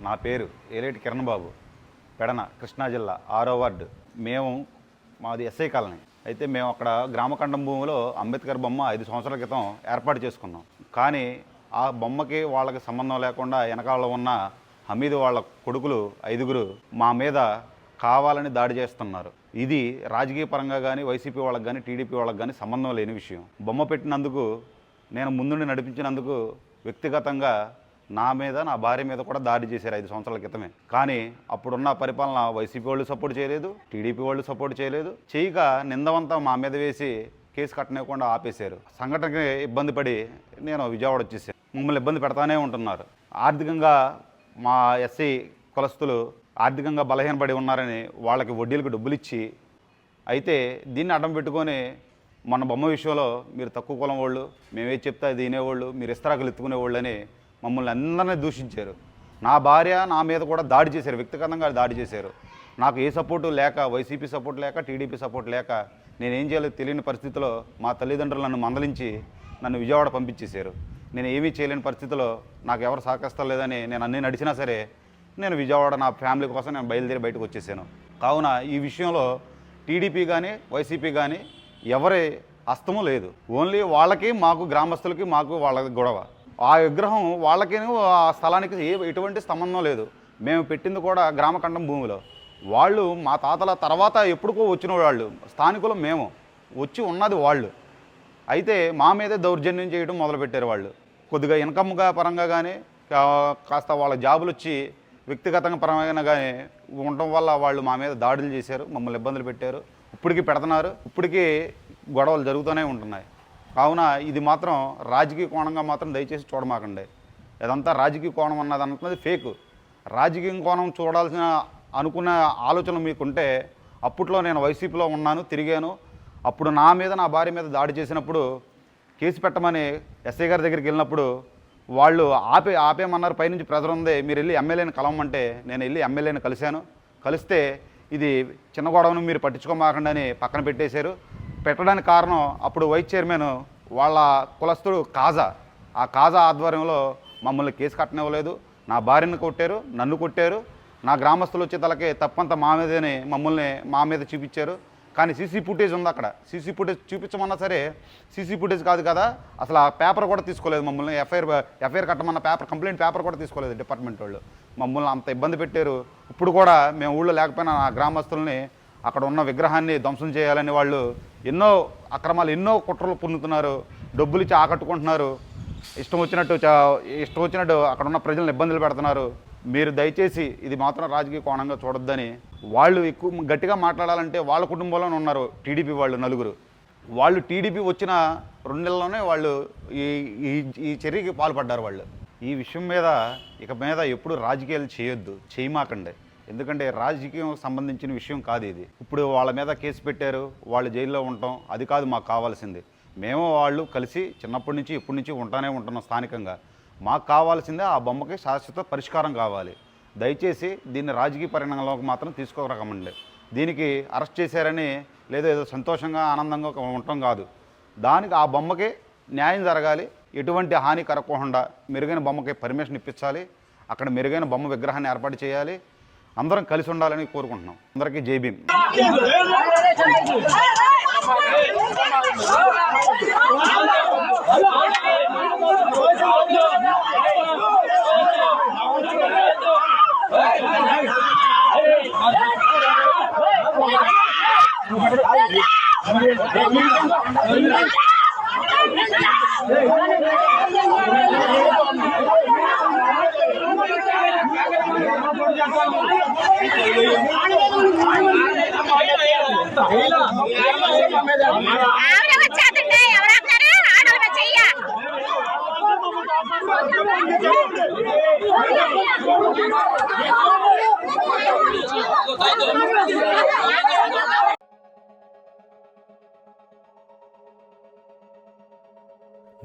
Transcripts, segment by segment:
నా పేరు ఏలేటి కిరణ్ బాబు, పెడన, కృష్ణా జిల్లా 6వ వార్డు. మాది ఎస్ఐ కాలనీ. అయితే మేము అక్కడ గ్రామకండం భూమిలో అంబేద్కర్ బొమ్మ 5 సంవత్సరాల క్రితం ఏర్పాటు చేసుకున్నాం. కానీ ఆ బొమ్మకి వాళ్ళకి సంబంధం లేకుండా వెనకాల ఉన్న హమీదు వాళ్ళ కొడుకులు 5గురు మా మీద కావాలని దాడి చేస్తున్నారు. ఇది రాజకీయ పరంగా కానీ, వైసీపీ వాళ్ళకి కానీ, టీడీపీ వాళ్ళకి కానీ సంబంధం లేని విషయం. బొమ్మ పెట్టినందుకు, నేను ముందుండి నడిపించినందుకు వ్యక్తిగతంగా నా మీద, నా భార్య మీద కూడా దాడి చేశారు 5 సంవత్సరాల క్రితమే. కానీ అప్పుడున్న పరిపాలన వైసీపీ వాళ్ళు సపోర్ట్ చేయలేదు, టీడీపీ వాళ్ళు సపోర్ట్ చేయలేదు. చేయక నిందవంతా మా మీద వేసి కేసు కట్టనివ్వకుండా ఆపేశారు. సంఘటనకి ఇబ్బంది పడి నేను విజయవాడ వచ్చేసాను. మమ్మల్ని ఇబ్బంది పెడతానే ఉంటున్నారు. ఆర్థికంగా మా ఎస్సీ కులస్తులు ఆర్థికంగా బలహీనపడి ఉన్నారని వాళ్ళకి వడ్డీలకు డబ్బులు ఇచ్చి, అయితే దీన్ని అడ్డం పెట్టుకొని మన బొమ్మ విషయంలో మీరు తక్కువ కులం వాళ్ళు, మేమే చెప్తే అది తినేవాళ్ళు, మీరు ఇస్తరాకులు ఎత్తుకునేవాళ్ళు అని మమ్మల్ని అందరినీ దూషించారు. నా భార్య నా మీద కూడా దాడి చేశారు, వ్యక్తిగతంగా దాడి చేశారు. నాకు ఏ సపోర్టు లేక, వైసీపీ సపోర్ట్ లేక, టీడీపీ సపోర్ట్ లేక నేనేం చేయాలో తెలియని పరిస్థితిలో మా తల్లిదండ్రులు నన్ను మందలించి నన్ను విజయవాడ పంపించేశారు. నేను ఏమీ చేయలేని పరిస్థితిలో నాకు ఎవరు సహకరిస్తలేదని నేను అన్నీ నడిచినా సరే నేను విజయవాడ నా ఫ్యామిలీ కోసం నేను బయలుదేరి బయటకు వచ్చేసాను. కావున ఈ విషయంలో టీడీపీ కానీ, వైసీపీ కానీ ఎవరి హస్తము లేదు. ఓన్లీ వాళ్ళకి, మాకు, గ్రామస్తులకి, మాకు వాళ్ళకి గొడవ. ఆ విగ్రహం వాళ్ళకి, ఆ స్థలానికి ఎటువంటి సంబంధం లేదు. మేము పెట్టింది కూడా గ్రామకండం భూమిలో. వాళ్ళు మా తాతల తర్వాత ఎప్పుడుకో వచ్చిన వాళ్ళు, స్థానికులు మేము, వచ్చి ఉన్నది వాళ్ళు. అయితే మా మీదే దౌర్జన్యం చేయడం మొదలుపెట్టారు వాళ్ళు. కొద్దిగా ఇన్కమ్గా పరంగా కానీ, కాస్త వాళ్ళ జాబులు వచ్చి వ్యక్తిగతంగా పరమైన కానీ ఉండటం వల్ల వాళ్ళు మా మీద దాడులు చేశారు, మమ్మల్ని ఇబ్బందులు పెట్టారు. ఇప్పటికీ పెడుతున్నారు, ఇప్పటికీ గొడవలు జరుగుతూనే ఉంటున్నాయి. కావున ఇది మాత్రం రాజకీయ కోణంగా మాత్రం దయచేసి చూడమాకండి. ఇదంతా రాజకీయ కోణం అన్నది ఫేక్. రాజకీయ కోణం చూడాల్సిన అనుకున్న ఆలోచన మీకుంటే, అప్పట్లో నేను వైసీపీలో ఉన్నాను, తిరిగాను. అప్పుడు నా మీద, నా భార్య మీద దాడి చేసినప్పుడు కేసు పెట్టమని ఎస్ఐ గారి దగ్గరికి వెళ్ళినప్పుడు వాళ్ళు ఆపేమన్నారు. పైనుంచి ప్రెజర్ ఉంది, మీరు వెళ్ళి ఎమ్మెల్యేని కలవమంటే నేను వెళ్ళి ఎమ్మెల్యేని కలిశాను. కలిస్తే ఇది చిన్న గొడవను మీరు పట్టించుకోమాకండి అని పక్కన పెట్టేశారు. పెట్టడానికి కారణం అప్పుడు వైస్ చైర్మన్ వాళ్ళ కులస్తుడు కాజా, ఆ కాజా ఆధ్వర్యంలో మమ్మల్ని కేసు కట్టనివ్వలేదు. నా భార్యను కొట్టారు, నన్ను కొట్టారు. నా గ్రామస్తులు వచ్చే తలకి తప్పంతా మా మీదనే మమ్మల్ని మా మీద చూపించారు. కానీ సీసీ ఫుటేజ్ ఉంది అక్కడ. సీసీ ఫుటేజ్ చూపించమన్నా సరే సీసీ ఫుటేజ్ కాదు కదా, అసలు ఆ పేపర్ కూడా తీసుకోలేదు. మమ్మల్ని ఎఫ్ఐఆర్ కట్టమన్న కంప్లైంట్ పేపర్ కూడా తీసుకోలేదు డిపార్ట్మెంట్ వాళ్ళు. మమ్మల్ని అంత ఇబ్బంది పెట్టారు. ఇప్పుడు కూడా మేము ఊళ్ళో లేకపోయినా ఆ గ్రామస్తుల్ని, అక్కడ ఉన్న విగ్రహాన్ని ధ్వంసం చేయాలని వాళ్ళు ఎన్నో అక్రమాలు, ఎన్నో కుట్రలు పొందుతున్నారు. డబ్బులు ఇచ్చి ఆకట్టుకుంటున్నారు. ఇష్టం వచ్చినట్టు అక్కడ ఉన్న ప్రజలను ఇబ్బందులు పెడుతున్నారు. మీరు దయచేసి ఇది మాత్రం రాజకీయ కోణంగా చూడొద్దని. వాళ్ళు ఎక్కువ గట్టిగా మాట్లాడాలంటే వాళ్ళ కుటుంబంలోనే ఉన్నారు టీడీపీ వాళ్ళు 4. వాళ్ళు టీడీపీ వచ్చిన 2 నెలల్లోనే వాళ్ళు ఈ చర్యకి పాల్పడ్డారు వాళ్ళు. ఈ విషయం మీద ఇక మీద ఎప్పుడు రాజకీయాలు చేయమాకండి. ఎందుకంటే రాజకీయం సంబంధించిన విషయం కాదు ఇది. ఇప్పుడు వాళ్ళ మీద కేసు పెట్టారు, వాళ్ళు జైల్లో ఉండటం అది కాదు మాకు కావాల్సింది. మేము వాళ్ళు కలిసి చిన్నప్పటి నుంచి ఇప్పటి నుంచి ఉంటున్నాం స్థానికంగా. మాకు కావాల్సిందే ఆ బొమ్మకి శాశ్వత పరిష్కారం కావాలి. దయచేసి దీన్ని రాజకీయ పరిణామంలోకి మాత్రం తీసుకోరకమండి. దీనికి అరెస్ట్ చేశారని లేదా ఏదో సంతోషంగా ఆనందంగా ఉండటం కాదు. దానికి ఆ బొమ్మకి న్యాయం జరగాలి. ఎటువంటి హాని కలగకుండా మెరుగైన బొమ్మకి పర్మిషన్ ఇప్పించాలి. అక్కడ మెరుగైన బొమ్మ విగ్రహాన్ని ఏర్పాటు చేయాలి. అందరం కలిసి ఉండాలని కోరుకుంటున్నాం. అందరికీ జై భీమ్.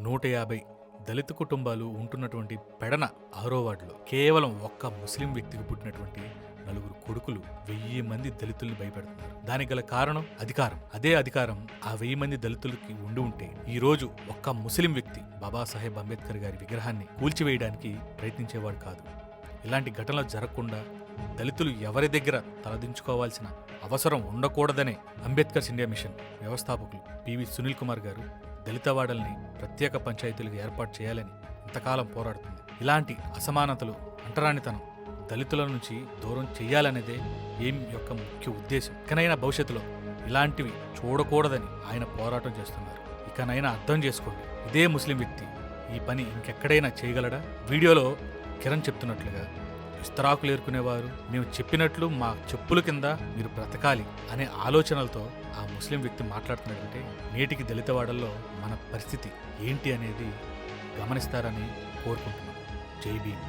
నూట 50 దళిత కుటుంబాలు ఉంటున్నటువంటి పెడన 6వ వార్డులో కేవలం ఒక్క ముస్లిం వ్యక్తికి పుట్టినటువంటి 4 కొడుకులు 1000 మంది దళితుల్ని భయపెడుతున్నారు. దానికి గల కారణం అధికారం. అదే అధికారం ఆ 1000 మంది దళితులకి ఉంటే ఈ రోజు ఒక్క ముస్లిం వ్యక్తి బాబాసాహెబ్ అంబేద్కర్ గారి విగ్రహాన్ని కూల్చివేయడానికి ప్రయత్నించేవాడు కాదు. ఇలాంటి ఘటనలు జరగకుండా దళితులు ఎవరి దగ్గర తలదించుకోవాల్సిన అవసరం ఉండకూడదనే అంబేద్కర్స్ ఇండియా మిషన్ వ్యవస్థాపకులు పివి సునీల్ కుమార్ గారు దళితవాడల్ని ప్రత్యేక పంచాయతీలకు ఏర్పాటు చేయాలని ఇంతకాలం పోరాడుతుంది. ఇలాంటి అసమానతలు, అంటరానితనం దళితుల నుంచి దూరం చేయాలనేదే ఏం యొక్క ముఖ్య ఉద్దేశం. ఇకనైనా భవిష్యత్తులో ఇలాంటివి చూడకూడదని ఆయన పోరాటం చేస్తున్నారు. ఇకనైనా అర్థం చేసుకోండి, ఇదే ముస్లిం వ్యక్తి ఈ పని ఇంకెక్కడైనా చేయగలడా? వీడియోలో కిరణ్ చెప్తున్నట్లుగా ఇస్తరాకులు ఏరుకునేవారు మేము చెప్పినట్లు మా చెప్పుల కింద మీరు బ్రతకాలి అనే ఆలోచనలతో ఆ ముస్లిం వ్యక్తి మాట్లాడుతున్నాడంటే నేటికి దళితవాడల్లో మన పరిస్థితి ఏంటి అనేది గమనిస్తారని కోరుకుంటున్నాం. జై భీమ్.